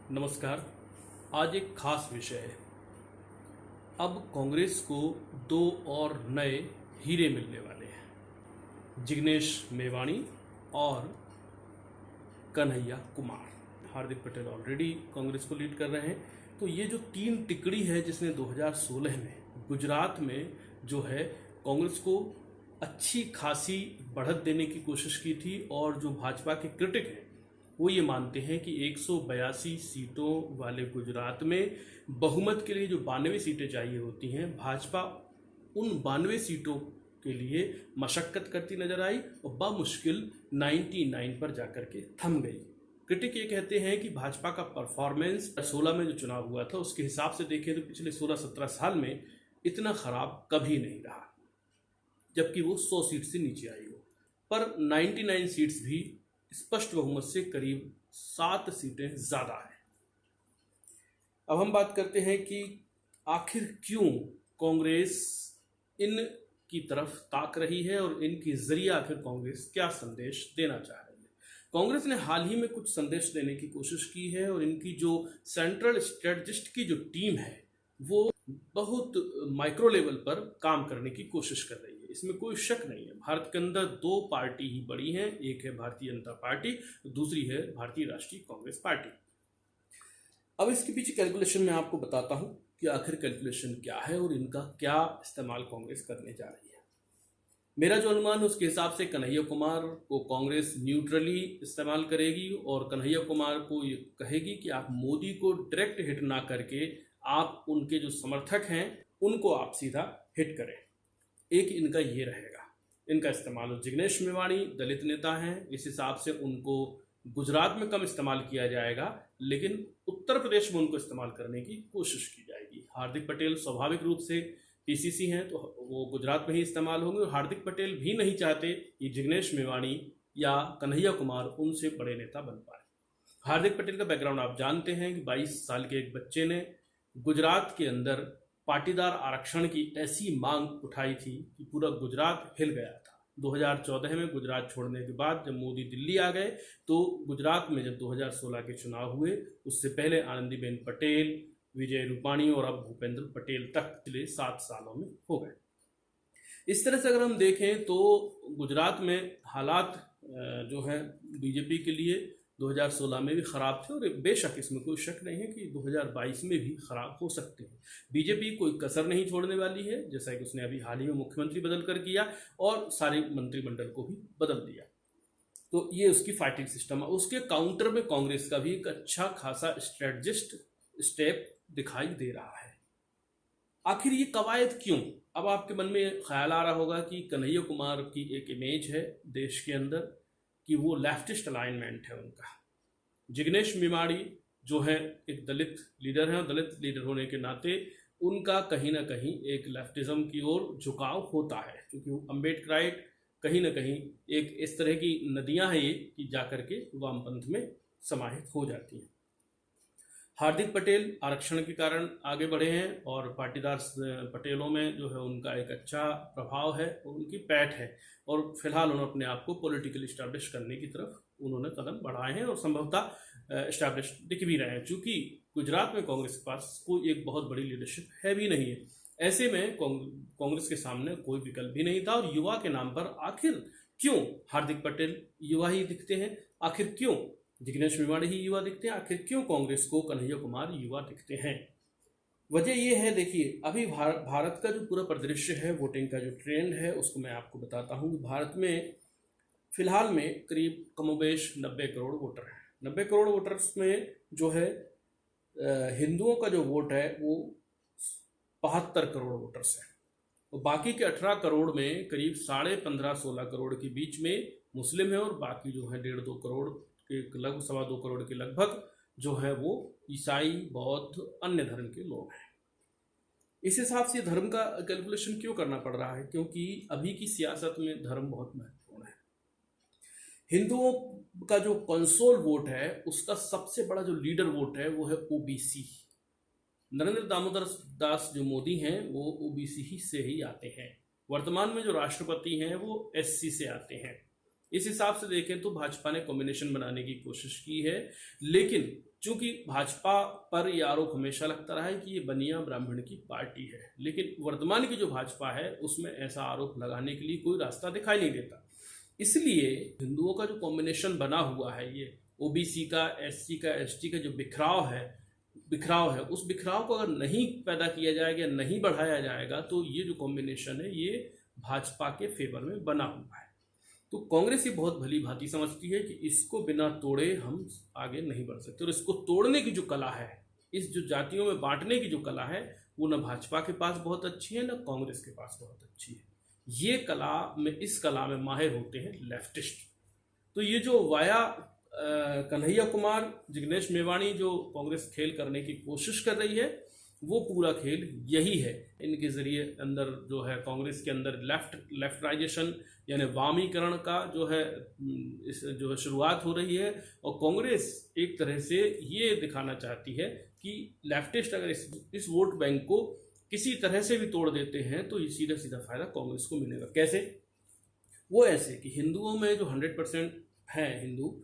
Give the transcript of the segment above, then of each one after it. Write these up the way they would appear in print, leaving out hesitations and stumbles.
नमस्कार। आज एक खास विषय है। अब कांग्रेस को दो और नए हीरे मिलने वाले हैं, जिग्नेश मेवाणी और कन्हैया कुमार। हार्दिक पटेल ऑलरेडी कांग्रेस को लीड कर रहे हैं, तो ये जो तीन टिकड़ी है जिसने 2016 में गुजरात में जो है कांग्रेस को अच्छी खासी बढ़त देने की कोशिश की थी, और जो भाजपा के क्रिटिक हैं वो ये मानते हैं कि 182 सीटों वाले गुजरात में बहुमत के लिए जो 92 सीटें चाहिए होती हैं, भाजपा उन 92 सीटों के लिए मशक्कत करती नजर आई और बामुश्किल 99 पर जाकर के थम गई। क्रिटिक ये कहते हैं कि भाजपा का परफॉर्मेंस 16 में जो चुनाव हुआ था उसके हिसाब से देखें तो पिछले 16-17 साल में इतना खराब कभी नहीं रहा, जबकि वो 100 सीट से नीचे आई हो। पर 99 सीट्स भी स्पष्ट बहुमत से करीब 7 सीटें ज्यादा है। अब हम बात करते हैं कि आखिर क्यों कांग्रेस इन की तरफ ताक रही है और इनके जरिए आखिर कांग्रेस क्या संदेश देना चाह रही है। कांग्रेस ने हाल ही में कुछ संदेश देने की कोशिश की है, और इनकी जो सेंट्रल स्ट्रेटजिस्ट की जो टीम है वो बहुत माइक्रो लेवल पर काम करने की कोशिश कर रही है। इसमें कोई शक नहीं है। भारत के अंदर दो पार्टी ही बड़ी हैं, एक है भारतीय जनता पार्टी, दूसरी है भारतीय राष्ट्रीय कांग्रेस पार्टी। अब इसके पीछे कैलकुलेशन मैं आपको बताता हूं कि आखिर कैलकुलेशन क्या है और इनका क्या इस्तेमाल कांग्रेस करने जा रही है। मेरा जो अनुमान है उसके हिसाब से कन्हैया कुमार को कांग्रेस न्यूट्रली इस्तेमाल करेगी, और कन्हैया कुमार को ये कहेगी कि आप मोदी को डायरेक्ट हिट ना करके आप उनके जो समर्थक हैं उनको आप सीधा हिट करें। एक इनका ये रहेगा, इनका इस्तेमाल। जिग्नेश मेवाणी दलित नेता हैं, इस हिसाब से उनको गुजरात में कम इस्तेमाल किया जाएगा, लेकिन उत्तर प्रदेश में उनको इस्तेमाल करने की कोशिश की जाएगी। हार्दिक पटेल स्वाभाविक रूप से पीसीसी हैं तो वो गुजरात में ही इस्तेमाल होंगे, और हार्दिक पटेल भी नहीं चाहते कि जिग्नेश मेवाणी या कन्हैया कुमार उनसे बड़े नेता बन पाए। हार्दिक पटेल का बैकग्राउंड आप जानते हैं कि 22 साल के एक बच्चे ने गुजरात के अंदर पाटीदार आरक्षण की ऐसी मांग उठाई थी कि पूरा गुजरात हिल गया था। 2014 में गुजरात छोड़ने के बाद जब मोदी दिल्ली आ गए तो गुजरात में जब 2016 के चुनाव हुए, उससे पहले आनंदीबेन पटेल, विजय रूपाणी और अब भूपेंद्र पटेल तक पिछले 7 सालों में हो गए। इस तरह से अगर हम देखें तो गुजरात में हालात जो है बीजेपी के लिए 2016 में भी खराब थे, और बेशक इसमें कोई शक नहीं है कि 2022 में भी खराब हो सकते हैं। बीजेपी कोई कसर नहीं छोड़ने वाली है, जैसा कि उसने अभी हाल ही में मुख्यमंत्री बदल कर किया और सारे मंत्रिमंडल को भी बदल दिया। तो ये उसकी फाइटिंग सिस्टम है। उसके काउंटर में कांग्रेस का भी एक अच्छा खासा स्ट्रेटजिस्ट स्टेप दिखाई दे रहा है। आखिर ये कवायद क्यों? अब आपके मन में ख्याल आ रहा होगा कि कन्हैया कुमार की एक इमेज है देश के अंदर कि वो लेफ्टिस्ट अलाइनमेंट है उनका। जिग्नेश मेवाणी जो है एक दलित लीडर है, और दलित लीडर होने के नाते उनका कहीं ना कहीं एक लेफ्टिज्म की ओर झुकाव होता है, क्योंकि अम्बेडकराइट कहीं ना कहीं एक इस तरह की नदियां हैं ये कि जाकर के वामपंथ में समाहित हो जाती हैं। हार्दिक पटेल आरक्षण के कारण आगे बढ़े हैं, और पाटीदार पटेलों में जो है उनका एक अच्छा प्रभाव है, उनकी पैठ है, और फिलहाल उन्होंने अपने आप को पॉलिटिकली इस्टेब्लिश करने की तरफ उन्होंने कदम बढ़ाए हैं और संभवतः इस्टेब्लिश दिख भी रहे हैं। चूंकि गुजरात में कांग्रेस के पास कोई एक बहुत बड़ी लीडरशिप है भी नहीं है, ऐसे में कांग्रेस के सामने कोई विकल्प भी नहीं था। और युवा के नाम पर आखिर क्यों हार्दिक पटेल युवा ही दिखते हैं, आखिर क्यों जिग्नेश मेवाणी ही युवा दिखते हैं, आखिर क्यों कांग्रेस को कन्हैया कुमार युवा दिखते हैं? वजह यह है, देखिए अभी भारत का जो पूरा परिदृश्य है, वोटिंग का जो ट्रेंड है उसको मैं आपको बताता हूँ। भारत में फिलहाल में करीब कमोबेश 90 करोड़ वोटर हैं। 90 करोड़ वोटर्स में जो है हिंदुओं का जो वोट है वो 72 करोड़ वोटर्स हैं, और बाकी के 18 करोड़ में करीब 15.5-16 करोड़ के बीच में मुस्लिम है, और बाकी जो है 1.5-2 करोड़ के लगभग 2.25 करोड़ के लगभग जो है वो ईसाई, बौद्ध, अन्य धर्म के लोग हैं। इस हिसाब से धर्म का कैलकुलेशन क्यों करना पड़ रहा है? क्योंकि अभी की सियासत में धर्म बहुत महत्वपूर्ण है। हिंदुओं का जो कंसोल वोट है उसका सबसे बड़ा जो लीडर वोट है वो है ओबीसी। नरेंद्र दामोदर दास जो मोदी हैं वो ओबीसी ही से ही आते हैं। वर्तमान में जो राष्ट्रपति हैं वो एससी से आते हैं। इस हिसाब से देखें तो भाजपा ने कॉम्बिनेशन बनाने की कोशिश की है, लेकिन चूंकि भाजपा पर यह आरोप हमेशा लगता रहा है कि ये बनिया ब्राह्मण की पार्टी है, लेकिन वर्तमान की जो भाजपा है उसमें ऐसा आरोप लगाने के लिए कोई रास्ता दिखाई नहीं देता। इसलिए हिंदुओं का जो कॉम्बिनेशन बना हुआ है, ये ओबीसी का, एससी का, एसटी का जो बिखराव है, उस बिखराव को अगर नहीं पैदा किया जाएगा, नहीं बढ़ाया जाएगा, तो ये जो कॉम्बिनेशन है ये भाजपा के फेवर में बना हुआ है। तो कांग्रेस ये बहुत भली भांति समझती है कि इसको बिना तोड़े हम आगे नहीं बढ़ सकते, और इसको तोड़ने की जो कला है, इस जो जातियों में बांटने की जो कला है, वो न भाजपा के पास बहुत अच्छी है, न कांग्रेस के पास बहुत अच्छी है। ये इस कला में माहिर होते हैं लेफ्टिस्ट। तो ये जो वाया कन्हैया कुमार, जिग्नेश मेवाणी जो कांग्रेस खेल करने की कोशिश कर रही है, वो पूरा खेल यही है। इनके जरिए अंदर जो है कांग्रेस के अंदर लेफ्टराइजेशन यानी वामीकरण का जो है शुरुआत हो रही है, और कांग्रेस एक तरह से ये दिखाना चाहती है कि लेफ्टिस्ट अगर इस वोट बैंक को किसी तरह से भी तोड़ देते हैं तो ये सीधा सीधा फायदा कांग्रेस को मिलेगा। कैसे? वो ऐसे कि हिंदुओं में जो 100% हैं हिंदू,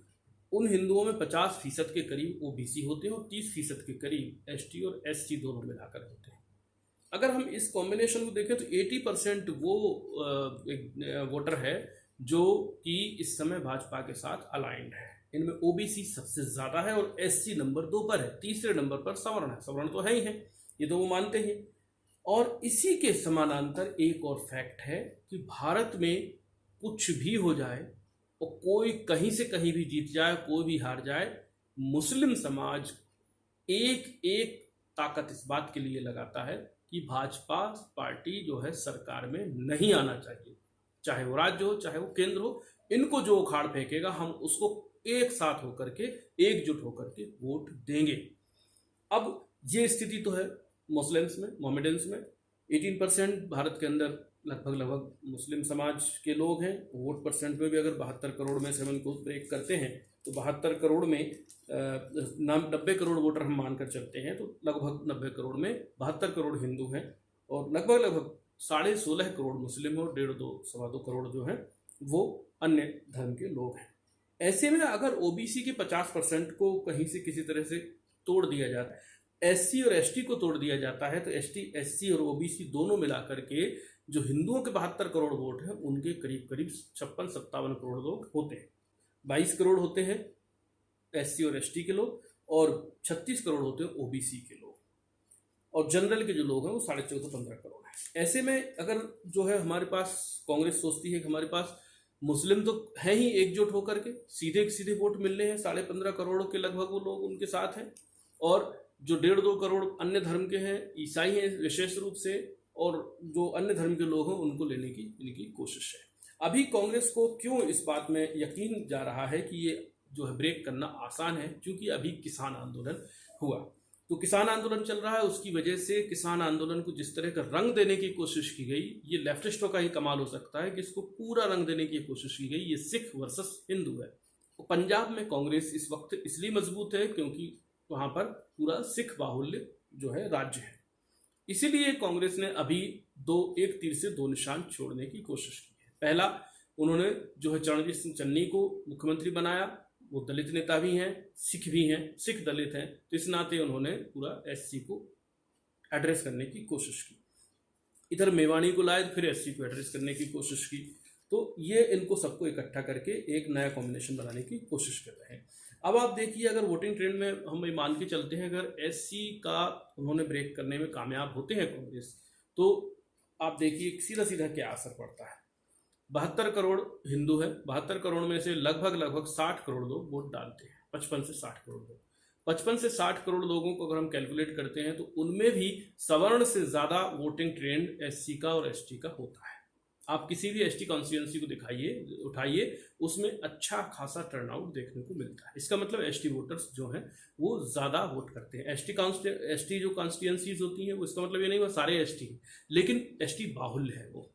उन हिंदुओं में 50% के करीब ओबीसी होते हैं और 30% के करीब एसटी और एससी दोनों मिलाकर होते हैं। अगर हम इस कॉम्बिनेशन को देखें तो 80% वो वोटर है जो कि इस समय भाजपा के साथ अलाइंड है। इनमें ओबीसी सबसे ज़्यादा है और एससी नंबर 2 पर है, तीसरे नंबर पर सवर्ण है। सवर्ण तो है ही है, ये तो वो मानते हैं। और इसी के समानांतर एक और फैक्ट है कि भारत में कुछ भी हो जाए और कोई कहीं से कहीं भी जीत जाए, कोई भी हार जाए, मुस्लिम समाज एक ताकत इस बात के लिए लगाता है कि भाजपा पार्टी जो है सरकार में नहीं आना चाहिए, चाहे वो राज्य हो चाहे वो केंद्र हो। इनको जो उखाड़ फेंकेगा हम उसको एक साथ होकर के, एकजुट होकर के वोट देंगे। अब ये स्थिति तो है मुस्लिम्स में, मोहम्मडन्स में। 18% भारत के अंदर लगभग मुस्लिम समाज के लोग हैं। वोट परसेंट में भी अगर 72 करोड़ में से हम इनको ब्रेक करते हैं तो 72 करोड़ में 90 करोड़ वोटर हम मानकर चलते हैं, तो लगभग 90 करोड़ में 72 करोड़ हिंदू हैं और लगभग 16.5 करोड़ मुस्लिम और 1.5-2 करोड़ जो हैं वो अन्य धर्म के लोग हैं। ऐसे में अगर ओबीसी के 50% को कहीं से किसी तरह से तोड़ दिया जाता है, एससी और एसटी को तोड़ दिया जाता है, तो एसटी, एससी और ओबीसी दोनों मिलाकर के जो हिंदुओं के 72 करोड़ वोट हैं उनके करीब 56-57 करोड़ लोग होते हैं। 22 करोड़ होते हैं एससी और एसटी के लोग और 36 करोड़ होते हैं ओबीसी के लोग, और जनरल के जो लोग हैं वो 14.5-15 करोड़ हैं। ऐसे में अगर जो है हमारे पास कांग्रेस सोचती है कि हमारे पास मुस्लिम तो है ही एकजुट होकर के सीधे वोट मिलने हैं, 15.5 करोड़ के लगभग वो लोग उनके साथ हैं, और जो 1.5-2 करोड़ अन्य धर्म के हैं, ईसाई हैं विशेष रूप से, और जो अन्य धर्म के लोग हैं उनको लेने की इनकी कोशिश है। अभी कांग्रेस को क्यों इस बात में यकीन जा रहा है कि ये जो है ब्रेक करना आसान है, क्योंकि अभी किसान आंदोलन हुआ, तो किसान आंदोलन चल रहा है, उसकी वजह से किसान आंदोलन को जिस तरह का रंग देने की कोशिश की गई, ये लेफ्टिस्टों का ही कमाल हो सकता है कि इसको पूरा रंग देने की कोशिश की गई। ये सिख वर्सेस हिंदू है। तो पंजाब में कांग्रेस इस वक्त इसलिए मजबूत है क्योंकि वहां पर पूरा सिख बाहुल्य जो है राज्य है। इसीलिए कांग्रेस ने अभी एक तीर से 2 निशान छोड़ने की कोशिश की है। पहला, उन्होंने जो है चरणजीत सिंह चन्नी को मुख्यमंत्री बनाया। वो दलित नेता भी हैं, सिख भी हैं, सिख दलित हैं, तो इस नाते उन्होंने पूरा एससी को एड्रेस करने की कोशिश की। इधर मेवाणी को लाए, फिर एससी को एड्रेस करने की कोशिश की। तो ये इनको सबको इकट्ठा करके एक नया कॉम्बिनेशन बनाने की कोशिश कर रहे हैं। अब आप देखिए, अगर वोटिंग ट्रेंड में हम ये मान के चलते हैं, अगर एससी का उन्होंने ब्रेक करने में कामयाब होते हैं कांग्रेस, तो आप देखिए सीधा सीधा क्या असर पड़ता है। 72 करोड़ हिंदू है, 72 करोड़ में से लगभग 60 करोड़ लोग वोट डालते हैं। 55 से 60 करोड़ लोग, 55 से 60 करोड़ लोगों को अगर हम कैलकुलेट करते हैं तो उनमें भी सवर्ण से ज्यादा वोटिंग ट्रेंड एससी का और एसटी का होता है। आप किसी भी एसटी कॉन्स्टिट्यूंसी को उठाइए, उसमें अच्छा खासा टर्नआउट देखने को मिलता है। इसका मतलब एसटी वोटर्स जो हैं वो ज़्यादा वोट करते हैं। एसटी जो कॉन्स्टिट्यूंसीज होती हैं वो, इसका मतलब ये नहीं वो सारे एसटी हैं, लेकिन एसटी बाहुल्य है वो।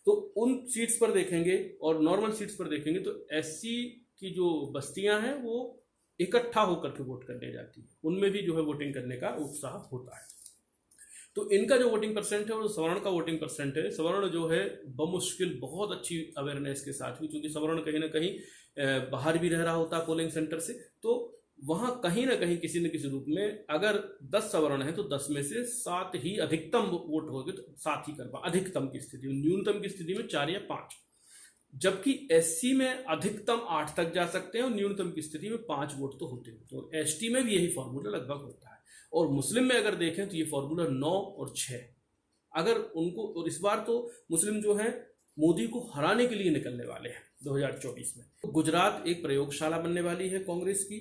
तो उन सीट्स पर देखेंगे और नॉर्मल सीट्स पर देखेंगे तो एससी की जो बस्तियां हैं वो इकट्ठा होकर के वोट करने जाती है, उनमें भी जो है वोटिंग करने का उत्साह होता है। तो इनका जो वोटिंग परसेंट है वो सवर्ण का वोटिंग परसेंट है। सवर्ण जो है बमुश्किल बहुत अच्छी अवेयरनेस के साथ भी, क्योंकि सवर्ण कहीं ना कहीं बाहर भी रह रहा होता है पोलिंग सेंटर से, तो वहां कहीं ना कहीं किसी न किसी रूप में अगर 10 सवर्ण है तो 10 में से 7 ही अधिकतम वोट होगी तो 7 ही कर पा, अधिकतम की स्थिति में, न्यूनतम की स्थिति में 4 या 5। जबकि एससी में अधिकतम 8 तक जा सकते हैं और न्यूनतम की स्थिति में 5 वोट तो होते हैं। तो एसटी में भी यही फॉर्मूला लगभग होता है। और मुस्लिम में अगर देखें तो ये फॉर्मूला 9 और 6। अगर उनको, और इस बार तो मुस्लिम जो है मोदी को हराने के लिए निकलने वाले हैं 2024 में। तो गुजरात एक प्रयोगशाला बनने वाली है कांग्रेस की।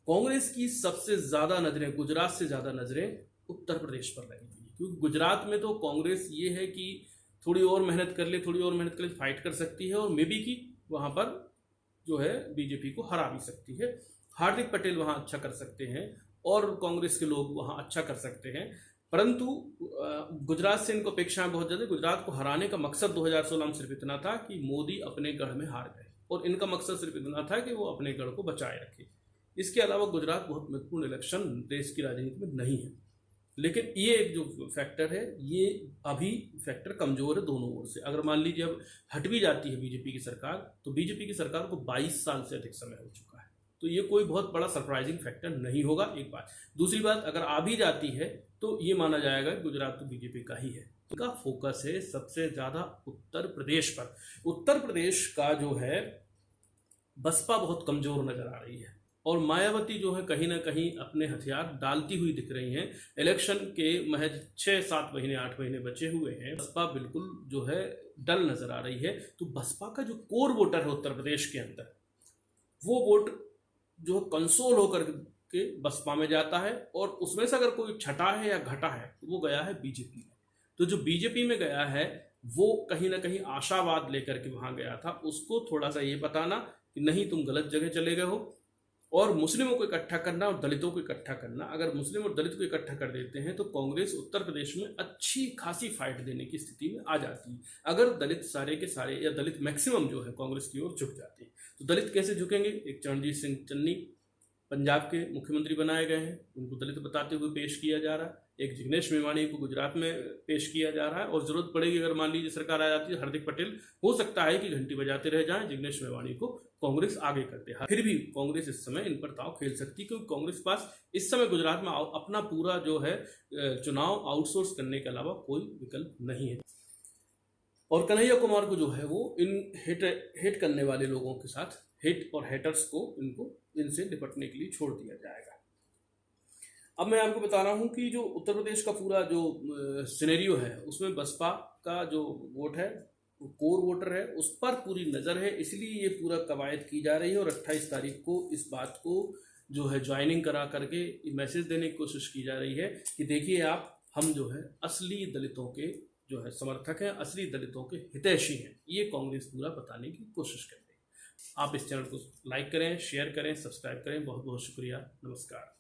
कांग्रेस की सबसे ज्यादा नजरें, गुजरात से ज्यादा नजरें उत्तर प्रदेश पर लगी हुई है, क्योंकि गुजरात में तो कांग्रेस ये है कि थोड़ी और मेहनत कर ले, थोड़ी और मेहनत कर ले, फाइट कर सकती है और मे बी कि वहां पर जो है बीजेपी को हरा भी सकती है। हार्दिक पटेल वहां अच्छा कर सकते हैं और कांग्रेस के लोग वहां अच्छा कर सकते हैं, परंतु गुजरात से इनको अपेक्षाएं बहुत ज्यादा। गुजरात को हराने का मकसद 2016 में सिर्फ इतना था कि मोदी अपने गढ़ में हार गए, और इनका मकसद सिर्फ इतना था कि वो अपने गढ़ को बचाए रखे। इसके अलावा गुजरात बहुत महत्वपूर्ण इलेक्शन देश की राजनीति में नहीं है। लेकिन ये एक जो फैक्टर है, ये अभी फैक्टर कमजोर है दोनों ओर से। अगर मान लीजिए अब हट भी जाती है बीजेपी की सरकार, तो बीजेपी की सरकार को 22 साल से अधिक समय हो चुका है, तो ये कोई बहुत बड़ा सरप्राइजिंग फैक्टर नहीं होगा, एक बात। दूसरी बात, अगर आ भी जाती है तो ये माना जाएगा कि गुजरात तो बीजेपी का ही है। इनका फोकस है सबसे ज्यादा उत्तर प्रदेश पर। उत्तर प्रदेश का जो है बसपा बहुत कमजोर नजर आ रही है, और मायावती जो है कहीं ना कहीं अपने हथियार डालती हुई दिख रही हैं। इलेक्शन के महज 6-7 महीने 8 महीने बचे हुए हैं, बसपा बिल्कुल जो है डल नजर आ रही है। तो बसपा का जो कोर वोटर है उत्तर प्रदेश के अंदर, वो वोट जो कंसोल होकर के बसपा में जाता है, और उसमें से अगर कोई छटा है या घटा है तो वो गया है बीजेपी में। तो जो बीजेपी में गया है वो कहीं ना कहीं आशावाद लेकर के वहां गया था, उसको थोड़ा सा ये बताना कि नहीं तुम गलत जगह चले गए हो। और मुस्लिमों को इकट्ठा करना और दलितों को इकट्ठा करना, अगर मुस्लिम और दलित को इकट्ठा कर देते हैं तो कांग्रेस उत्तर प्रदेश में अच्छी खासी फाइट देने की स्थिति में आ जाती है। अगर दलित सारे के सारे या दलित मैक्सिमम जो है कांग्रेस की ओर झुक जाते हैं, तो दलित कैसे झुकेंगे? एक चरणजीत सिंह चन्नी पंजाब के मुख्यमंत्री बनाए गए हैं, उनको दलित बताते हुए पेश किया जा रहा है। एक जिग्नेश मेवाणी को गुजरात में पेश किया जा रहा है, और जरूरत पड़ेगी अगर मान लीजिए सरकार आ जाती है, हार्दिक पटेल हो सकता है कि घंटी बजाते रह जाएं, जिग्नेश मेवाणी को कांग्रेस आगे करते हैं। फिर भी कांग्रेस इस समय इन पर दांव खेल सकती है, क्योंकि कांग्रेस के पास इस समय गुजरात में अपना पूरा जो है चुनाव आउटसोर्स करने के अलावा कोई विकल्प नहीं है। और कन्हैया कुमार को जो है वो इन हेट करने वाले लोगों के साथ, हेट और हेटर्स को इनसे निपटने के लिए छोड़ दिया जाएगा। अब मैं आपको बता रहा हूं कि जो उत्तर प्रदेश का पूरा जो सिनेरियो है, उसमें बसपा का जो वोट है, कोर वोटर है, उस पर पूरी नजर है, इसलिए ये पूरा कवायद की जा रही है। और 28 तारीख को इस बात को जो है ज्वाइनिंग करा करके मैसेज देने की कोशिश की जा रही है कि देखिए आप, हम जो है असली दलितों के जो है समर्थक हैं, असली दलितों के हितैषी हैं। ये कांग्रेस पूरा बताने की कोशिश कर रही है। आप इस चैनल को लाइक करें, शेयर करें, सब्सक्राइब करें। बहुत बहुत शुक्रिया। नमस्कार।